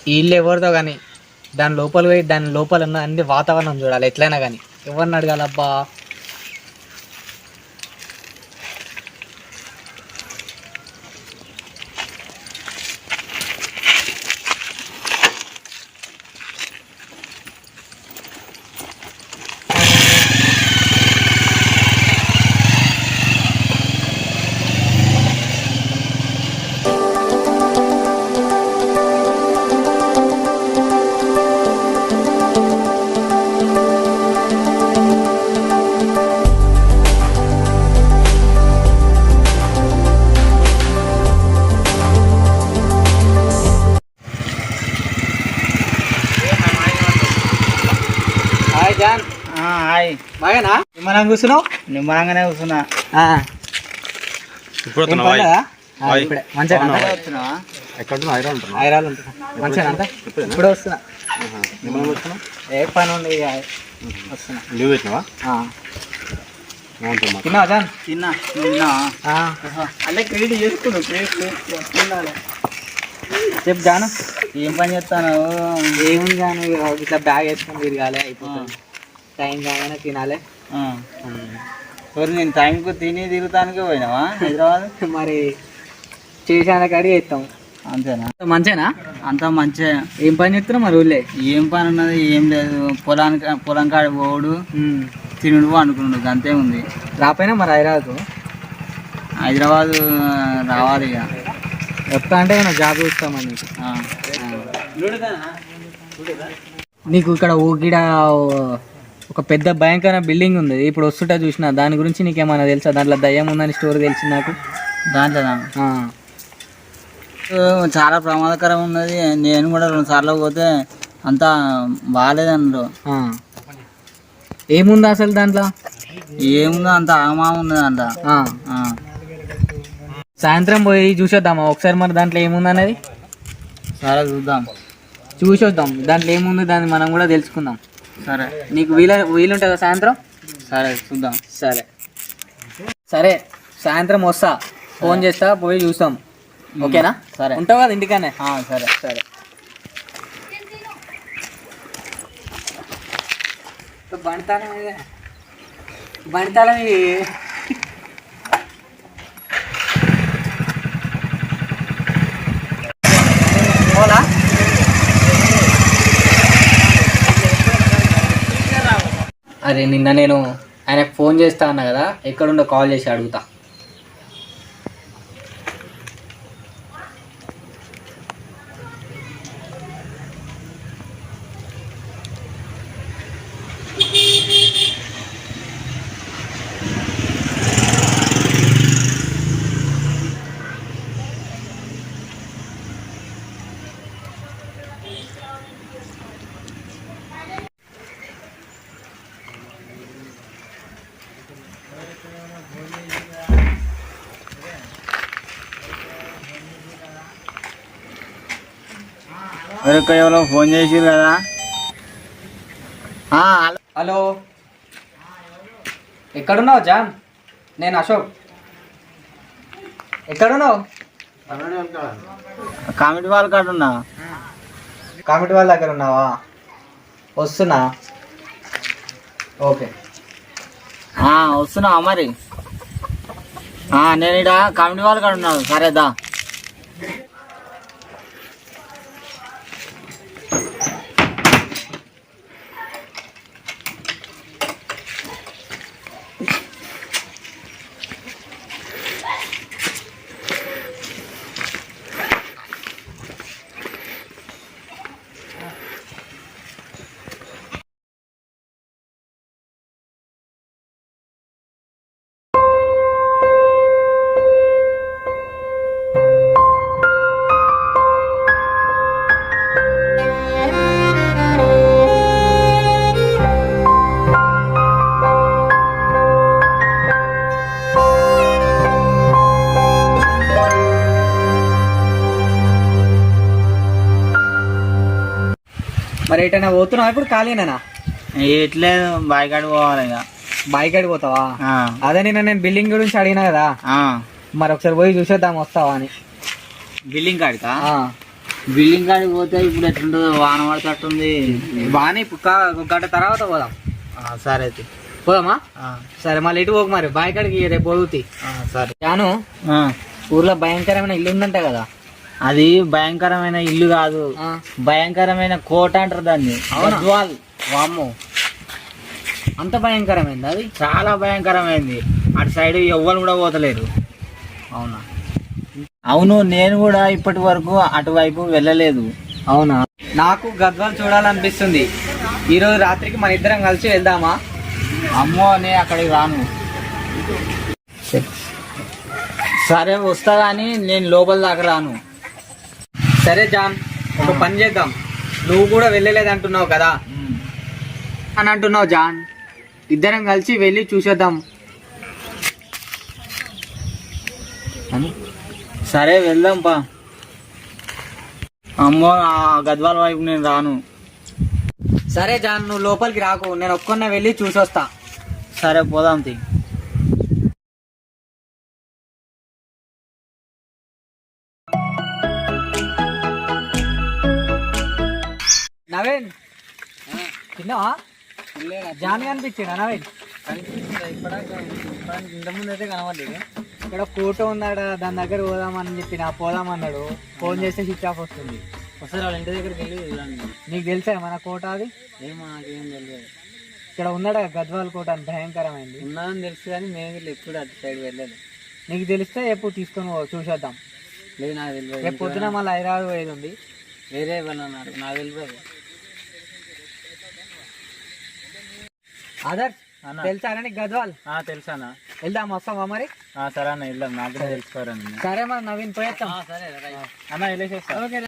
వీళ్ళు ఎవరితో కానీ దాని లోపల పోయి దాని లోపల ఉన్న అన్ని వాతావరణం చూడాలి ఎట్లయినా కానీ. ఎవరిని అడగాలబ్బా? John hi, బాగానా? నిమ్మలంగా కూర్చున్నావు? నిమ్మలంగానే కూర్చున్నా. ఇప్పుడే వస్తున్నా. ఏ పని ఉండి వస్తున్నా. తిన్నావా జాన్? తిన్నా. అంటే క్రెడిట్ చేసుకున్నావు. చెప్పు జాను, ఏం పని చేస్తాను? ఏముంది జాను, ఇట్లా బ్యాగ్ వేసుకొని తిరగాలి, అయిపోతుంది. టైం కాగానే తినాలి. నేను టైంకు తిని తిరుగుతానికే పోయినావా హైదరాబాద్? మరి చేసాన కాడికి వేస్తాం. అంతేనా? మంచిగా అంతా మంచిగా. ఏం పని చేస్తున్నావు మరి ఊళ్ళే? ఏం పని ఉన్నది? ఏం లేదు. పొలం కాడ పోడు, తినుడు, అనుకున్నాడు, అంతే ఉంది. రాపోయినా మరి హైదరాబాద్ రావాలి ఇక. వస్తా అంటే మనం జాబ్ చూస్తామని. నీకు ఇక్కడ ఊగిడ ఒక పెద్ద భయంకర బిల్డింగ్ ఉంది, ఇప్పుడు వస్తుంటా చూసిన. దాని గురించి నీకేమైనా తెలుసా? దాంట్లో దయ్యం ఉందని స్టోరీ తెలిసింది నాకు. దాంట్లో చాలా ప్రమాదకరం ఉన్నది. నేను కూడా 2 సార్లు పోతే అంతా బాగాలేదు అందులో. ఏముంది అసలు దాంట్లో? ఏముందో అంత ఆమా ఉన్నది దాంట్లో. సాయంత్రం పోయి చూసొద్దామా ఒకసారి మరి దాంట్లో ఏముంది అనేది? సరే, చూద్దాం. చూసొద్దాం దాంట్లో ఏముంది, దాన్ని మనం కూడా తెలుసుకుందాం. సరే, నీకు వీలుంటుందా సాయంత్రం? సరే, చూద్దాం. సరే సరే, సాయంత్రం వస్తా, ఫోన్ చేస్తా, పోయి చూస్తాం. ఓకేనా? సరే. ఉంటావు కదా ఇంటికానే? సరే సరే. బండితాళం పోలా? అరే నిన్న నేను ఆయనకు ఫోన్ చేస్తా అన్నా కదా, ఎక్కడుండో కాల్ చేసి అడుగుతా. ఎవరో ఫోన్ చేసిరు కదా. హలో, ఎక్కడున్నావు జాన్? నేను అశోక్. ఎక్కడున్నావు? కామెడీ వాళ్ళ కాడ ఉన్నా. కామెడీ వాళ్ళ దగ్గర ఉన్నావా? వస్తున్నా. ఓకే, వస్తున్నావా మరి? నేను ఇక్కడ కామెడీ వాళ్ళ కాడ ఉన్నాను. సరేదా? మరి ఎటైనా పోతున్నావా ఇప్పుడు? ఖాళీనేనా? ఎట్లేదు, బాయికాడి పోవాలి ఇక. బాయికాడి పోతావా? అదే నేను బిల్డింగ్ గురించి అడిగినా కదా, మరి ఒకసారి పోయి చూసేద్దాం, వస్తావా అని. బిల్డింగ్ కాడికా? బిల్డింగ్ కాడికి పోతే ఇప్పుడు ఎట్లుంటుందో వాన పడతట్టుంది. బాగానే ఇప్పుడు ఒక గంట తర్వాత పోదాం. సరే అయితే పోదామా? సరే మళ్ళీ ఇటు పోక మరి బాయ్ కాడికి రేపు పోదుతి. సరే. జాను, ఊర్లో భయంకరమైన ఇల్లు ఉందంట కదా? అది భయంకరమైన ఇల్లు కాదు, భయంకరమైన కోట అంటారు దాన్ని. గద్వాల్. వామ్మో, అంత భయంకరమైంది అది? చాలా భయంకరమైంది. అటు సైడ్ ఎవ్వరు కూడా పోతలేరు. అవునా? అవును, నేను కూడా ఇప్పటి వరకు అటువైపు వెళ్ళలేదు. అవునా? నాకు గద్వాల్ చూడాలనిపిస్తుంది. ఈరోజు రాత్రికి మన ఇద్దరం కలిసి వెళ్దామా? అమ్మో, నేను అక్కడికి రాను. సరే వస్తా కానీ నేను లోపల దాకా రాను. సరే జాన్, ఒక పని చేద్దాం. నువ్వు కూడా వెళ్ళలేదు అంటున్నావు కదా అని అంటున్నావు జాన్, ఇద్దరం కలిసి వెళ్ళి చూసేద్దాం అని. సరే వెళ్దాం పా. అమ్మో, ఆ గద్వాల వైపు నేను రాను. సరే జాన్, నువ్వు లోపలికి రాకు, నేను ఒక్కనే వెళ్ళి చూసొస్తా. సరే పోదాం తీ. నవీన్, తిన్నావా? జాన్ కనిపించిందా నవీన్? ఇంతకుముందు అయితే కనబడలేదు. ఇక్కడ ఫోటో ఉందాడ, దాని దగ్గర పోదామని చెప్పి పోదామన్నాడు. ఫోన్ చేస్తే స్విచ్ ఆఫ్ వస్తుంది. ఒకసారి వాళ్ళ ఇంటి దగ్గరికి వెళ్ళి చూడండి. నీకు తెలుసా మన కోట అది? ఏమో నాకేం తెలియదు. ఇక్కడ ఉన్నాడ గద్వాల్ కోట అని భయంకరమైంది. ఉన్నదని తెలుసు కానీ మేము ఎప్పుడు అటు సైడ్ వెళ్ళలేదు. నీకు తెలిస్తే ఎప్పుడు తీసుకొని చూసేద్దాం. లేదు, నాకు తెలియదు. రేపు పొద్దున మళ్ళీ హైదరాబాద్ పోయేది ఉంది. వేరే వెళ్ళన్నారు, నాకు తెలియదు. ఆదర్శ్, తెలుసా నీకు గద్వాల్? తెలుసానా? వెళ్దాం, వస్తావా మరి? సరే అన్న, వెళ్దాం. నాకు కూడా తెలుసుకోరండి. సరే మరి నవీన్ పోయేస్తాం. సరే అన్న, వెళ్ళేసేస్తా. ఓకే.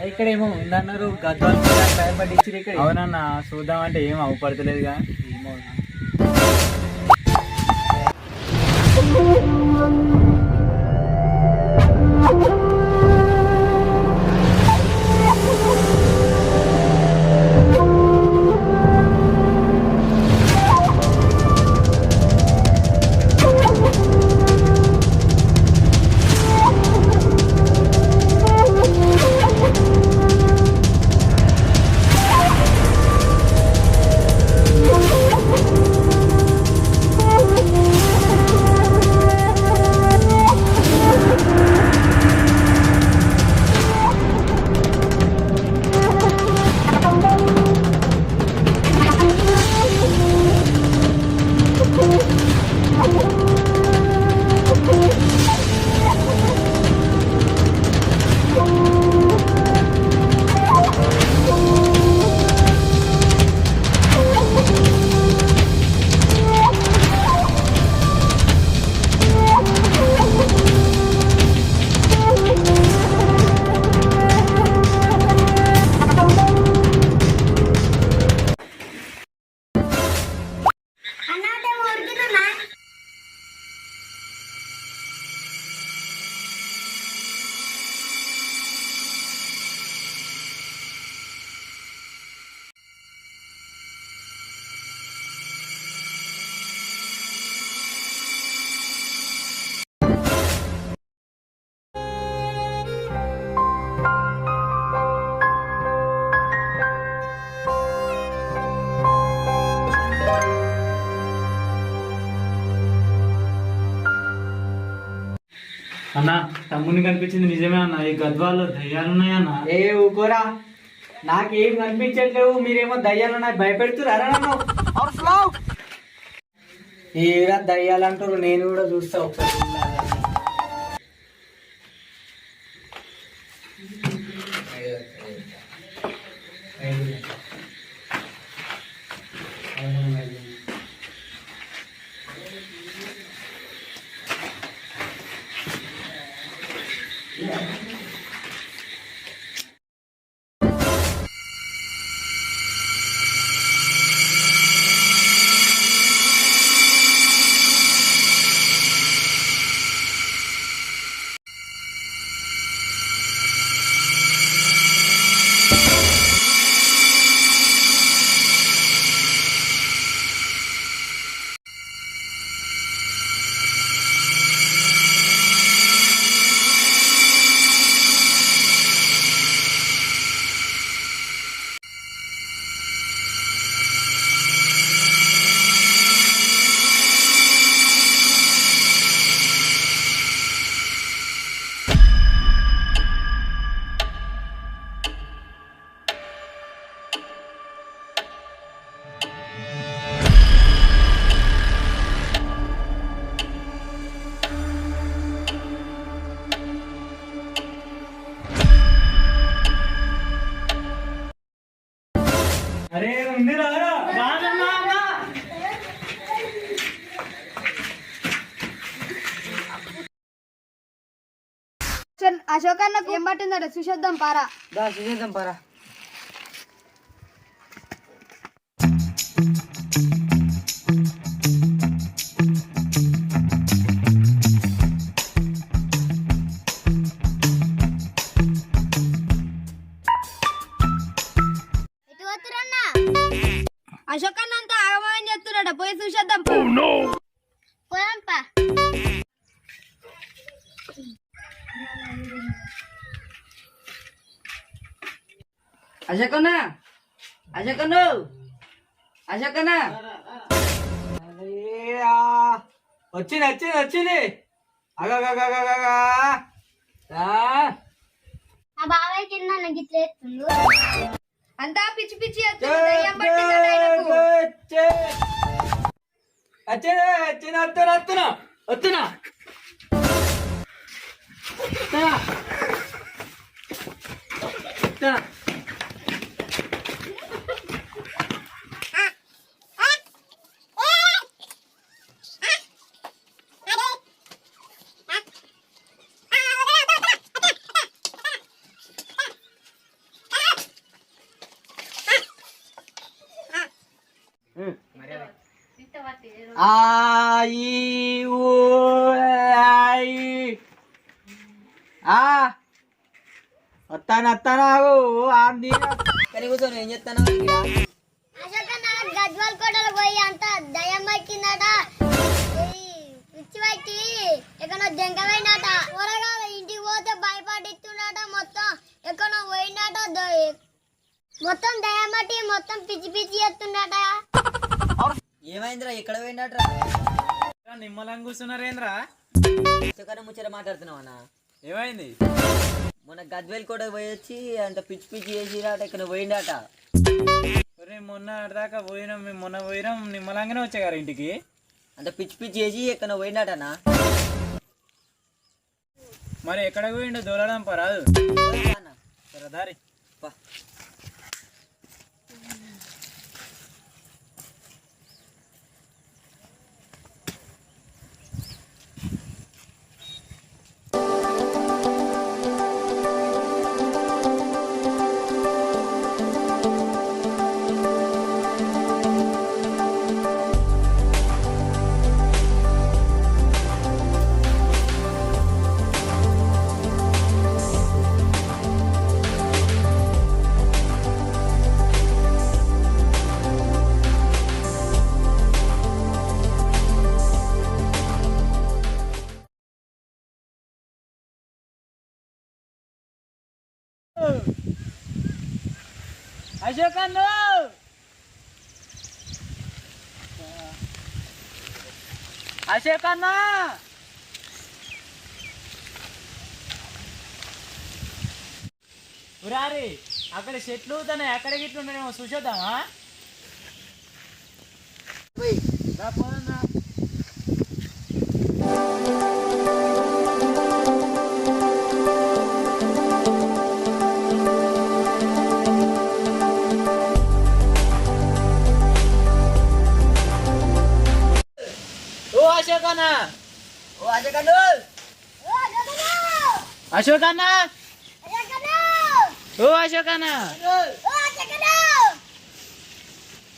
ఇక్కడ ఏమో ఉందన్నారు గద్వాల్ భయపడించారు ఇక్కడ. అవునన్నా, చూద్దామంటే ఏం అవపడతలేదు కానీ. అన్న, తమ్ముని కనిపించింది నిజమే అన్న. ఈ గద్వాల్లో దయ్యాలు ఉన్నాయన్న. ఏ ఊకోరా, నాకేం కనిపించట్లేవు, మీరేమో దయ్యాలు నాకు భయపెడుతురారా నన్ను? ఏరా దయ్యాలు అంటారు, నేను కూడా చూస్తా ఒకసారి. అరే ఉంది రారా అశోక్ అన్నకు ఏం పట్టిందట చూసేద్దాం పారా. చూసేద్దాం పారా. అశోక్ అన్న అంతా ఆగమని చెప్తున్నాడ, పోయి చూసేద్దాం. పోదాంపా. అశోకన్న, అశోకన్న, అశోకన్న వచ్చింది వచ్చింది వచ్చింది. అగగగగగగా ఆ బాబాయ్ కింద గిట్ల అంతా పిచ్చి పిచ్చి దయ్యం పట్టిందట ఆయనకు. వచ్చిన వస్తున్నా వస్తున్నా వస్తున్నా వస్తున్నా. వస్తాను ఆంది కూర్చొని ఏం చెప్తాను. గజ్వాల్ కోటలో పోయి అంత దయ్యం పట్టిందట, పిచ్చి పట్టి ఎక్కడో దెంక పోయినట. త్వరగా ఇంటికి పోతే భయపడిస్తున్నట, మొత్తం ఎక్కడో పోయినట, మొత్తం దయ్యం పట్టి మొత్తం పిచ్చి పిచ్చి చేస్తుండట. ఏమైందిరా ఎక్కడ పోయినట్రా? నిమ్మలంగా కూర్చున్నారేంద్రా? ముచ్చట మాట్లాడుతున్నావు అన్న. ఏమైంది? మొన్న గద్వేల్ కూడా పోయొచ్చి అంత పిచ్చి పిచ్చి చేసిరాట, ఇక్కడ పోయిండట. మొన్న దాకా పోయినాం, మేము మొన్న పోయినాం నిమ్మలంగానే వచ్చాగారు ఇంటికి. అంత పిచ్చి పిచ్చి చేసి ఎక్కడ పోయిండటనా? మరి ఎక్కడ పోయిండు? దూరడం పరాదు దారి. అశోక్ అన్న, అశోక్ అన్న, ఉరారి అక్కడ చెట్లు తన ఎక్కడ గిట్లు ఉండేమో చూసేద్దామా ఓ అశోక్ అన్న ఓ అజకను అశోక్ అన్న ఓ అశోక్ అన్న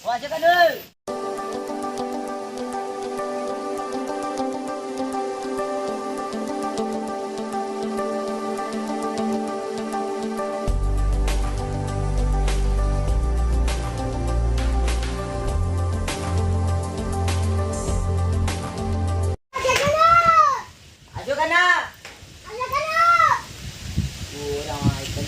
ఓ అజకను అజకనా ఓ రామా ఇక్కడ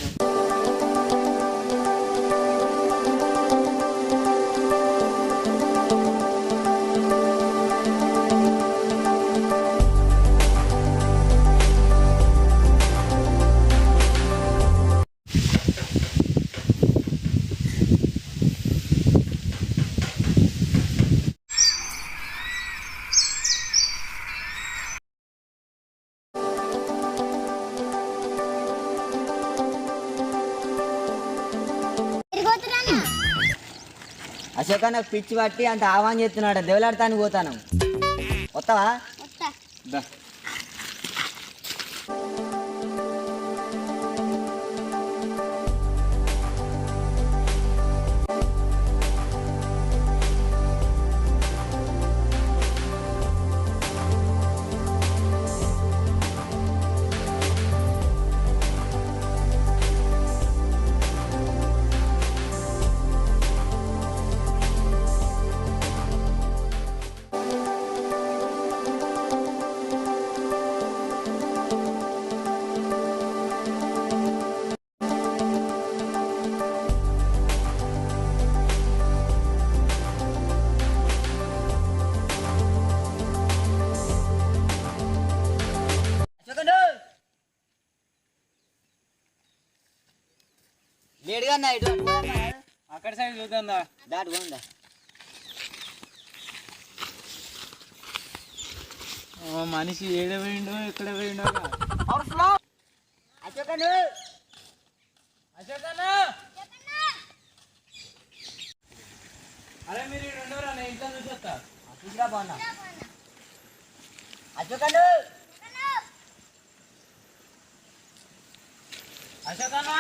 అశోక నాకు పిచ్చి పట్టి అంత ఆహ్వానం చేస్తున్నాడు దేవులాడతానికి పోతాను వస్తావా దా. అశోకను లేడుగా అన్న ఇటు అక్కడ సైడ్ చూద్దా దాటు పోందా మనిషి ఏడ పోయిండో ఎక్కడ పోయిండో అశోకను అశోక్ అన్న అరే మీరు రెండోరా నేను ఇంట్లో చూసొస్తా తీసుకురా బాగున్నా అశోకను అశోక్ అన్న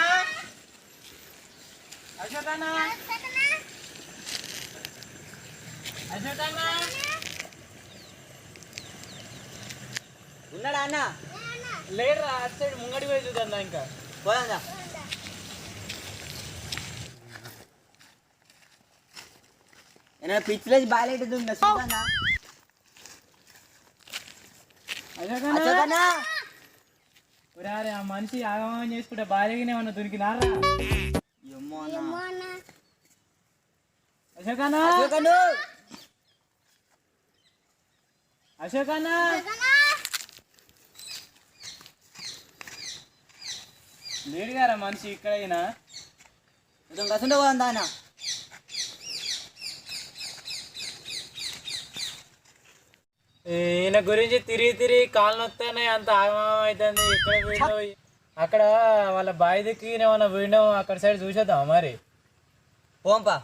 అశోక్ అన్న అశోక్ అన్న ఉన్నాడా అన్న లేడురా అటు సైడ్ ముంగడి పోయి చూద్దా ఇంకా పోదా ఏమైనా పిచ్చిలేసి బాగాలేటుంది ఉందా చూద్దా అశోక్ అన్న అశోకన్నా ఒరే అరే ఆ మనిషి ఆగమనం చేసుకుంటే భార్యగానే ఏమన్నా దొరికినారా ఏమో అన్న అశోక్ అన్న అశోకను అశోక్ అన్న లేడు గారా మనిషి ఇక్కడ అయినా కొంచెం కసుంటే పోదా అన్న ఈయన గురించి తిరిగి తిరిగి కాళ్ళు నొత్తానే అంత ఆగమనం అవుతుంది ఇక్కడ పోయినావు అక్కడ వాళ్ళ బావి దిక్కి ఏమన్నా పోయినావు అక్కడ సైడ్ చూసేద్దాం మరి పోంపా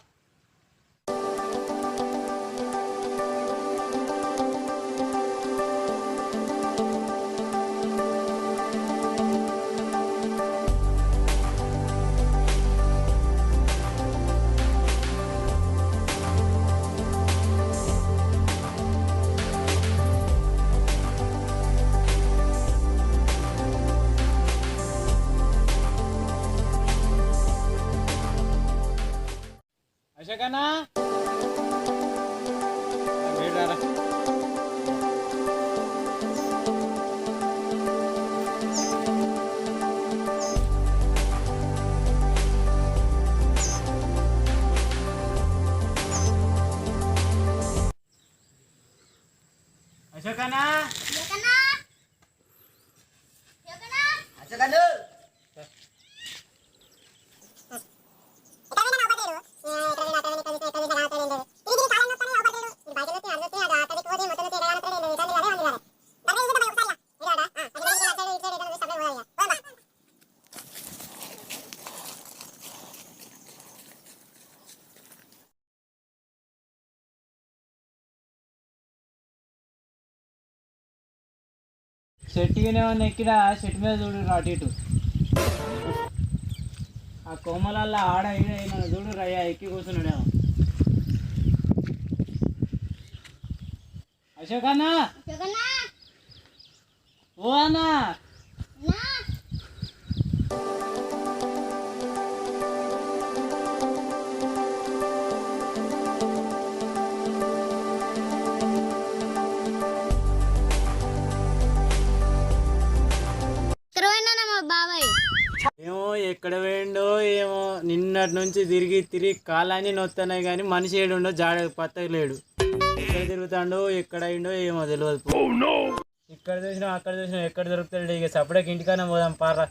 చెట్టుగానే ఎక్కిన చెట్టు మీద చూడు అటు ఇటు ఆ కొమ్మలల్లో ఆడ చూడు రయ్యా ఎక్కి కూర్చున్నాడేమో అశోక్ అన్నా ఓ అన్నా ఏమో ఎక్కడ పోయిండో ఏమో నిన్నటి నుంచి తిరిగి కాలాన్ని నొత్తున్నాయి కానీ మనిషి ఏడుండో జాడ పత్తలేడు ఎక్కడ తిరుగుతాడో ఎక్కడ అయిండో ఏమో తెలియదు ఇక్కడ చూసినా అక్కడ చూసినా ఎక్కడ దొరుకుతాడు ఇక సపరేట్ ఇంటికన్నా పోదాం పారా